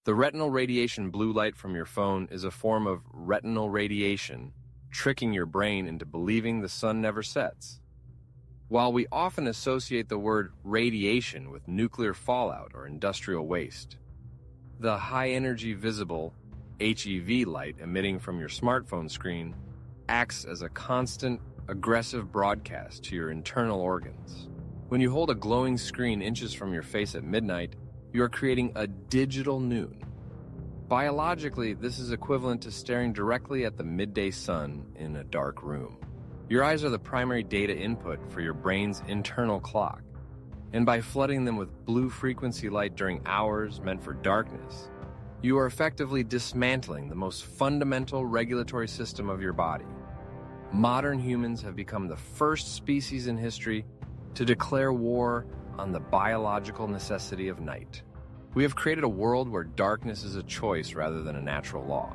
The retinal radiation blue light from your phone is a form of retinal radiation, tricking your brain into believing the sun never sets. While we often associate the word radiation with nuclear fallout or industrial waste, the high-energy visible HEV light emitting from your smartphone screen acts as a constant, aggressive broadcast to your internal organs. When you hold a glowing screen inches from your face at midnight, you are creating a digital noon. Biologically, this is equivalent to staring directly at the midday sun in a dark room. Your eyes are the primary data input for your brain's internal clock, and by flooding them with blue frequency light during hours meant for darkness, you are effectively dismantling the most fundamental regulatory system of your body. Modern humans have become the first species in history to declare war on the biological necessity of night. We have created a world where darkness is a choice rather than a natural law,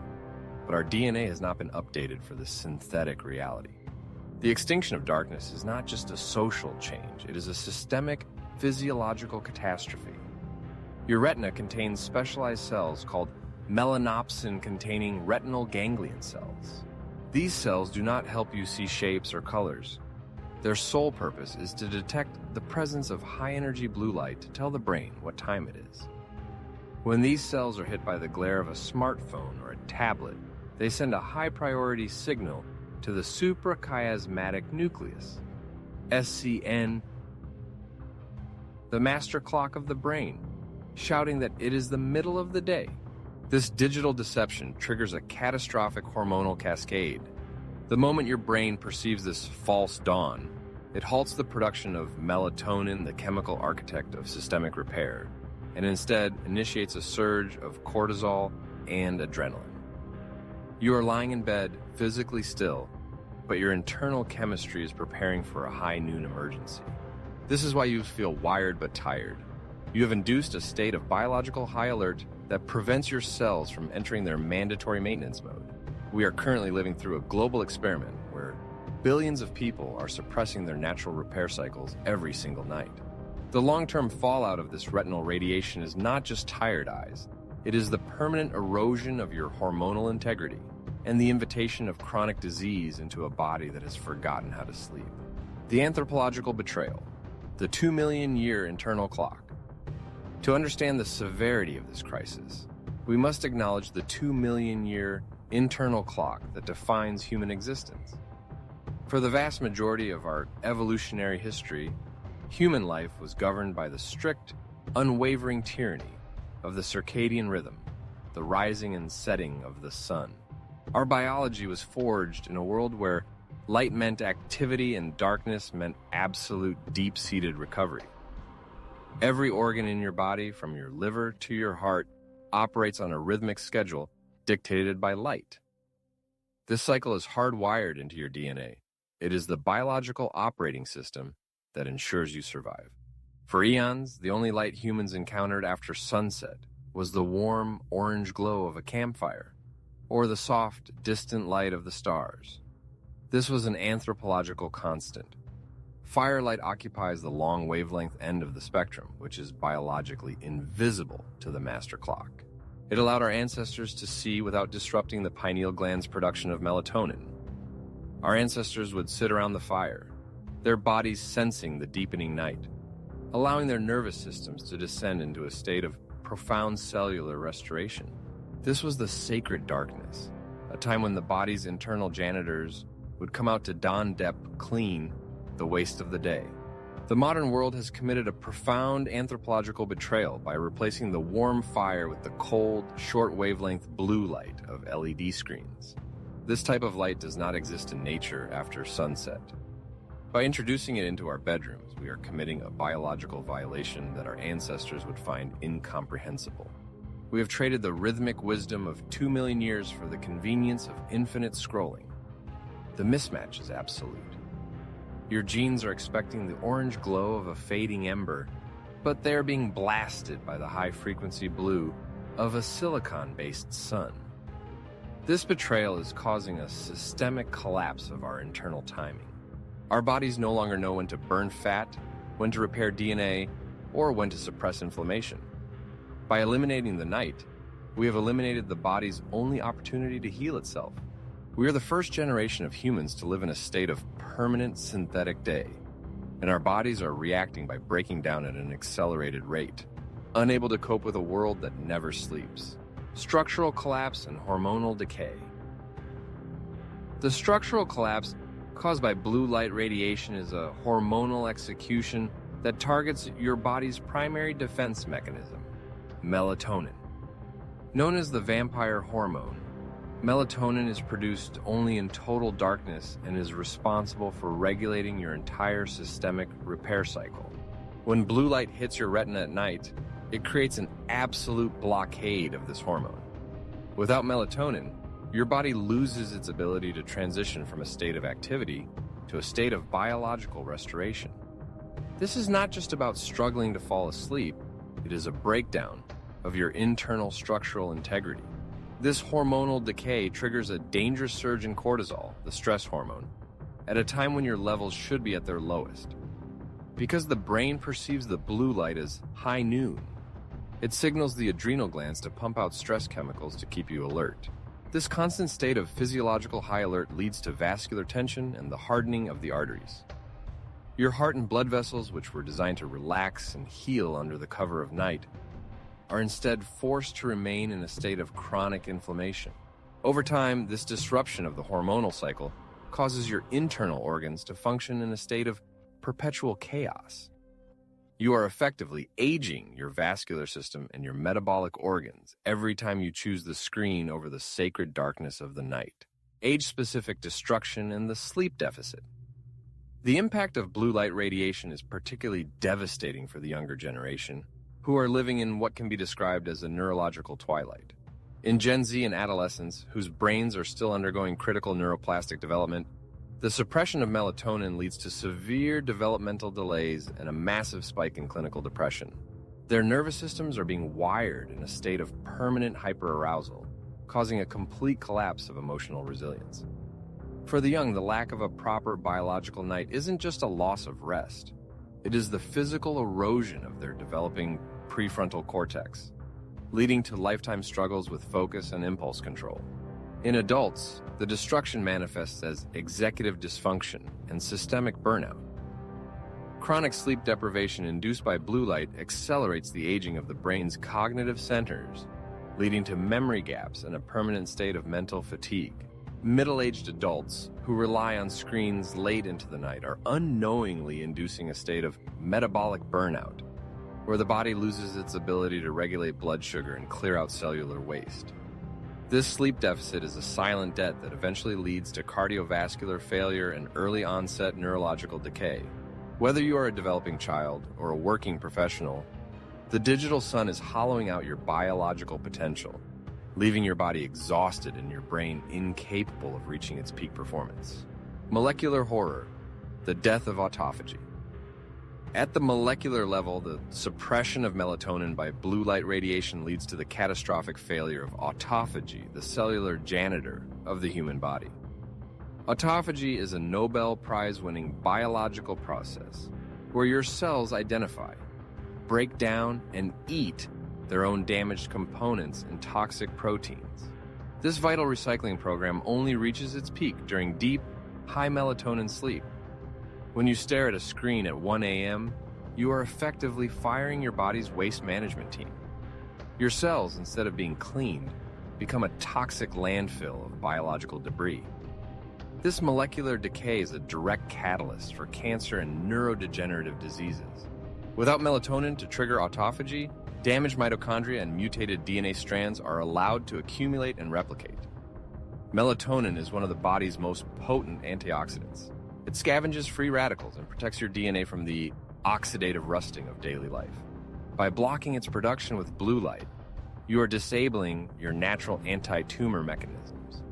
but our DNA has not been updated for this synthetic reality. The extinction of darkness is not just a social change, it is a systemic physiological catastrophe. Your retina contains specialized cells called melanopsin-containing retinal ganglion cells. These cells do not help you see shapes or colors. Their sole purpose is to detect the presence of high-energy blue light to tell the brain what time it is. When these cells are hit by the glare of a smartphone or a tablet, they send a high-priority signal to the suprachiasmatic nucleus, SCN, the master clock of the brain, shouting that it is the middle of the day. This digital deception triggers a catastrophic hormonal cascade. The moment your brain perceives this false dawn, it halts the production of melatonin, the chemical architect of systemic repair, and instead initiates a surge of cortisol and adrenaline. You are lying in bed, physically still, but your internal chemistry is preparing for a high noon emergency. This is why you feel wired but tired. You have induced a state of biological high alert that prevents your cells from entering their mandatory maintenance mode. We are currently living through a global experiment where billions of people are suppressing their natural repair cycles every single night. The long-term fallout of this retinal radiation is not just tired eyes. It is the permanent erosion of your hormonal integrity and the invitation of chronic disease into a body that has forgotten how to sleep. The anthropological betrayal, the 2 million-year internal clock. To understand the severity of this crisis, we must acknowledge the 2 million-year internal clock that defines human existence. For the vast majority of our evolutionary history, human life was governed by the strict, unwavering tyranny of the circadian rhythm, the rising and setting of the sun. Our biology was forged in a world where light meant activity and darkness meant absolute deep-seated recovery. Every organ in your body, from your liver to your heart, operates on a rhythmic schedule dictated by light. This cycle is hardwired into your DNA. It is the biological operating system that ensures you survive. For eons, the only light humans encountered after sunset was the warm orange glow of a campfire, or the soft, distant light of the stars. This was an anthropological constant. Firelight occupies the long wavelength end of the spectrum, which is biologically invisible to the master clock. It allowed our ancestors to see without disrupting the pineal gland's production of melatonin. Our ancestors would sit around the fire, their bodies sensing the deepening night, allowing their nervous systems to descend into a state of profound cellular restoration. This was the sacred darkness, a time when the body's internal janitors would come out to dawn depth clean the waste of the day. The modern world has committed a profound anthropological betrayal by replacing the warm fire with the cold, short-wavelength blue light of LED screens. This type of light does not exist in nature after sunset. By introducing it into our bedrooms, we are committing a biological violation that our ancestors would find incomprehensible. We have traded the rhythmic wisdom of 2 million years for the convenience of infinite scrolling. The mismatch is absolute. Your genes are expecting the orange glow of a fading ember, but they are being blasted by the high-frequency blue of a silicon-based sun. This betrayal is causing a systemic collapse of our internal timing. Our bodies no longer know when to burn fat, when to repair DNA, or when to suppress inflammation. By eliminating the night, we have eliminated the body's only opportunity to heal itself. We are the first generation of humans to live in a state of permanent synthetic day, and our bodies are reacting by breaking down at an accelerated rate, unable to cope with a world that never sleeps. Structural collapse and hormonal decay. The structural collapse caused by blue light radiation is a hormonal execution that targets your body's primary defense mechanism, melatonin. Known as the vampire hormone, melatonin is produced only in total darkness and is responsible for regulating your entire systemic repair cycle. When blue light hits your retina at night, it creates an absolute blockade of this hormone. Without melatonin, your body loses its ability to transition from a state of activity to a state of biological restoration. This is not just about struggling to fall asleep, it is a breakdown of your internal structural integrity. This hormonal decay triggers a dangerous surge in cortisol, the stress hormone, at a time when your levels should be at their lowest. Because the brain perceives the blue light as high noon, it signals the adrenal glands to pump out stress chemicals to keep you alert. This constant state of physiological high alert leads to vascular tension and the hardening of the arteries. Your heart and blood vessels, which were designed to relax and heal under the cover of night, are instead forced to remain in a state of chronic inflammation. Over time, this disruption of the hormonal cycle causes your internal organs to function in a state of perpetual chaos. You are effectively aging your vascular system and your metabolic organs every time you choose the screen over the sacred darkness of the night. Age-specific destruction and the sleep deficit. The impact of blue light radiation is particularly devastating for the younger generation, who are living in what can be described as a neurological twilight. In Gen Z and adolescents, whose brains are still undergoing critical neuroplastic development, the suppression of melatonin leads to severe developmental delays and a massive spike in clinical depression. Their nervous systems are being wired in a state of permanent hyperarousal, causing a complete collapse of emotional resilience. For the young, the lack of a proper biological night isn't just a loss of rest. It is the physical erosion of their developing prefrontal cortex, leading to lifetime struggles with focus and impulse control. In adults, the destruction manifests as executive dysfunction and systemic burnout. Chronic sleep deprivation induced by blue light accelerates the aging of the brain's cognitive centers, leading to memory gaps and a permanent state of mental fatigue. Middle-aged adults who rely on screens late into the night are unknowingly inducing a state of metabolic burnout, where the body loses its ability to regulate blood sugar and clear out cellular waste. This sleep deficit is a silent debt that eventually leads to cardiovascular failure and early-onset neurological decay. Whether you are a developing child or a working professional, the digital sun is hollowing out your biological potential, leaving your body exhausted and your brain incapable of reaching its peak performance. Molecular horror, the death of autophagy. At the molecular level, the suppression of melatonin by blue light radiation leads to the catastrophic failure of autophagy, the cellular janitor of the human body. Autophagy is a Nobel Prize-winning biological process where your cells identify, break down, and eat their own damaged components and toxic proteins. This vital recycling program only reaches its peak during deep, high melatonin sleep. When you stare at a screen at 1 a.m., you are effectively firing your body's waste management team. Your cells, instead of being cleaned, become a toxic landfill of biological debris. This molecular decay is a direct catalyst for cancer and neurodegenerative diseases. Without melatonin to trigger autophagy, damaged mitochondria and mutated DNA strands are allowed to accumulate and replicate. Melatonin is one of the body's most potent antioxidants. It scavenges free radicals and protects your DNA from the oxidative rusting of daily life. By blocking its production with blue light, you are disabling your natural anti-tumor mechanisms.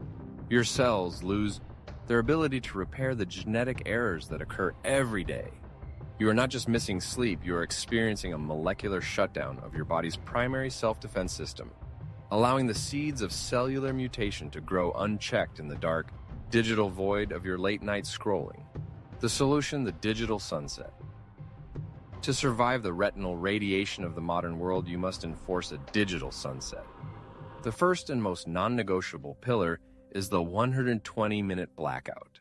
Your cells lose their ability to repair the genetic errors that occur every day. You are not just missing sleep, you are experiencing a molecular shutdown of your body's primary self-defense system, allowing the seeds of cellular mutation to grow unchecked in the dark, digital void of your late-night scrolling. The solution, the digital sunset. To survive the retinal radiation of the modern world, you must enforce a digital sunset. The first and most non-negotiable pillar is the 120-minute blackout.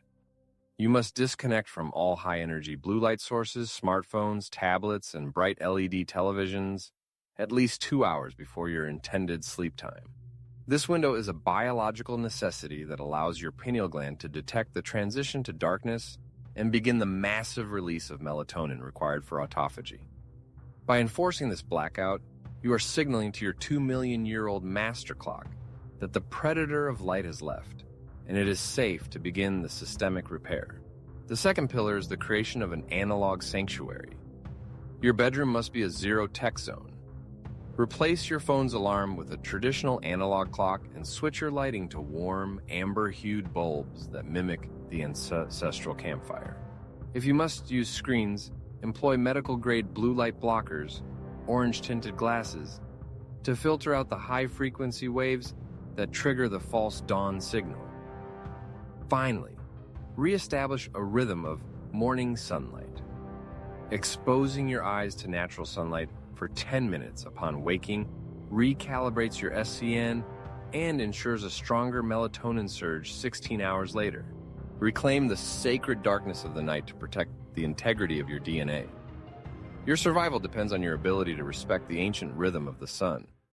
You must disconnect from all high-energy blue light sources, smartphones, tablets, and bright LED televisions at least 2 hours before your intended sleep time. This window is a biological necessity that allows your pineal gland to detect the transition to darkness and begin the massive release of melatonin required for autophagy. By enforcing this blackout, you are signaling to your 2 million-year-old master clock that the predator of light has left, and it is safe to begin the systemic repair. The second pillar is the creation of an analog sanctuary. Your bedroom must be a zero-tech zone. Replace your phone's alarm with a traditional analog clock and switch your lighting to warm, amber-hued bulbs that mimic the ancestral campfire. If you must use screens, employ medical-grade blue light blockers, orange-tinted glasses, to filter out the high-frequency waves that trigger the false dawn signal. Finally, re-establish a rhythm of morning sunlight. Exposing your eyes to natural sunlight for 10 minutes upon waking recalibrates your SCN and ensures a stronger melatonin surge 16 hours later. Reclaim the sacred darkness of the night to protect the integrity of your DNA. Your survival depends on your ability to respect the ancient rhythm of the sun.